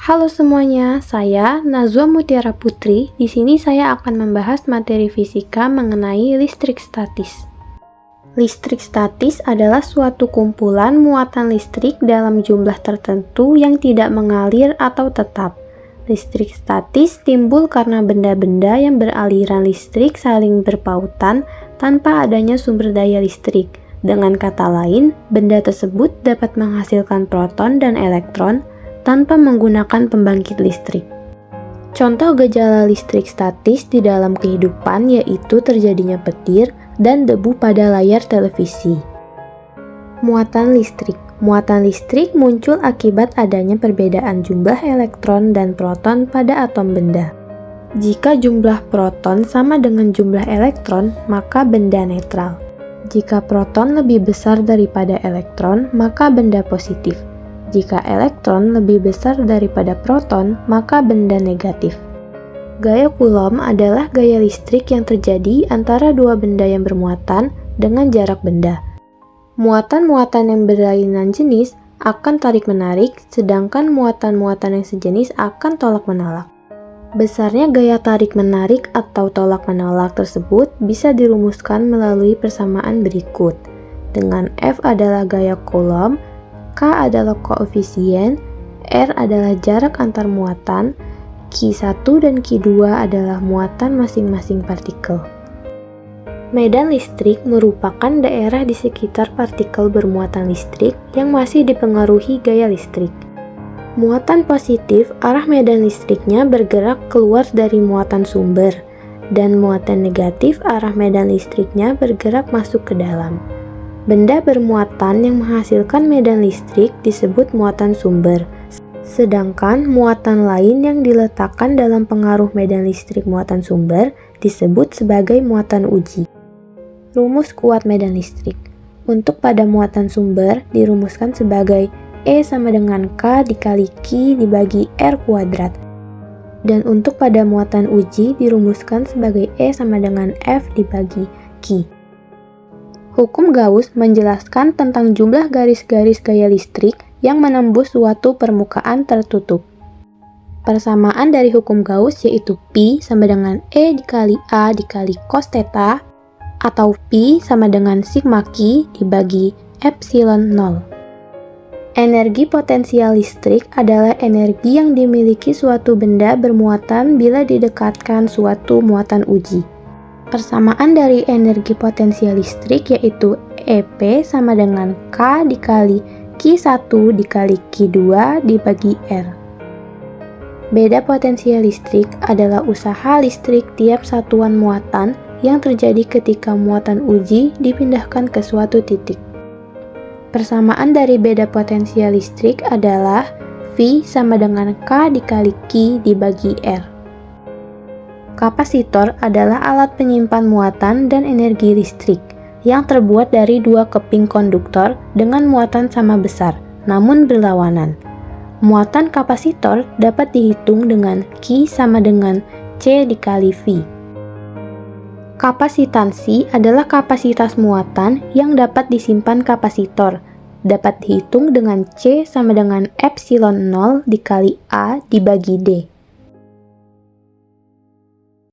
Halo semuanya, saya Nazwa Mutiara Putri. Di sini saya akan membahas materi fisika mengenai listrik statis. Listrik statis adalah suatu kumpulan muatan listrik dalam jumlah tertentu yang tidak mengalir atau tetap. Listrik statis timbul karena benda-benda yang beraliran listrik saling berpautan tanpa adanya sumber daya listrik. Dengan kata lain, benda tersebut dapat menghasilkan proton dan elektron tanpa menggunakan pembangkit listrik. Contoh gejala listrik statis di dalam kehidupan yaitu terjadinya petir dan debu pada layar televisi. Muatan listrik. Muatan listrik muncul akibat adanya perbedaan jumlah elektron dan proton pada atom benda. Jika jumlah proton sama dengan jumlah elektron, maka benda netral. Jika proton lebih besar daripada elektron, maka benda positif. Jika elektron lebih besar daripada proton, maka benda negatif. Gaya Coulomb adalah gaya listrik yang terjadi antara dua benda yang bermuatan dengan jarak benda. Muatan-muatan yang berlainan jenis akan tarik-menarik, sedangkan muatan-muatan yang sejenis akan tolak-menolak. Besarnya gaya tarik-menarik atau tolak-menolak tersebut bisa dirumuskan melalui persamaan berikut. Dengan F adalah gaya Coulomb, K adalah koefisien, R adalah jarak antar muatan, Q1 dan Q2 adalah muatan masing-masing partikel. Medan listrik merupakan daerah di sekitar partikel bermuatan listrik yang masih dipengaruhi gaya listrik. Muatan positif, arah medan listriknya bergerak keluar dari muatan sumber, dan muatan negatif, arah medan listriknya bergerak masuk ke dalam. Benda bermuatan yang menghasilkan medan listrik disebut muatan sumber, sedangkan muatan lain yang diletakkan dalam pengaruh medan listrik muatan sumber disebut sebagai muatan uji. Rumus kuat medan listrik. Untuk pada muatan sumber dirumuskan sebagai E sama dengan K dikali Q dibagi R kuadrat. Dan untuk pada muatan uji dirumuskan sebagai E sama dengan F dibagi Q. Hukum Gauss menjelaskan tentang jumlah garis-garis gaya listrik yang menembus suatu permukaan tertutup. Persamaan dari hukum Gauss yaitu Pi sama dengan E dikali A dikali cos theta atau Pi sama dengan sigma Q dibagi epsilon 0. Energi potensial listrik adalah energi yang dimiliki suatu benda bermuatan bila didekatkan suatu muatan uji. Persamaan dari energi potensial listrik yaitu EP sama dengan K dikali Q1 dikali Q2 dibagi R. Beda potensial listrik adalah usaha listrik tiap satuan muatan yang terjadi ketika muatan uji dipindahkan ke suatu titik. Persamaan dari beda potensial listrik adalah V sama dengan K dikali Q dibagi R. Kapasitor adalah alat penyimpan muatan dan energi listrik yang terbuat dari dua keping konduktor dengan muatan sama besar, namun berlawanan. Muatan kapasitor dapat dihitung dengan Q sama dengan C dikali V. Kapasitansi adalah kapasitas muatan yang dapat disimpan kapasitor, dapat dihitung dengan C sama dengan epsilon 0 dikali A dibagi D.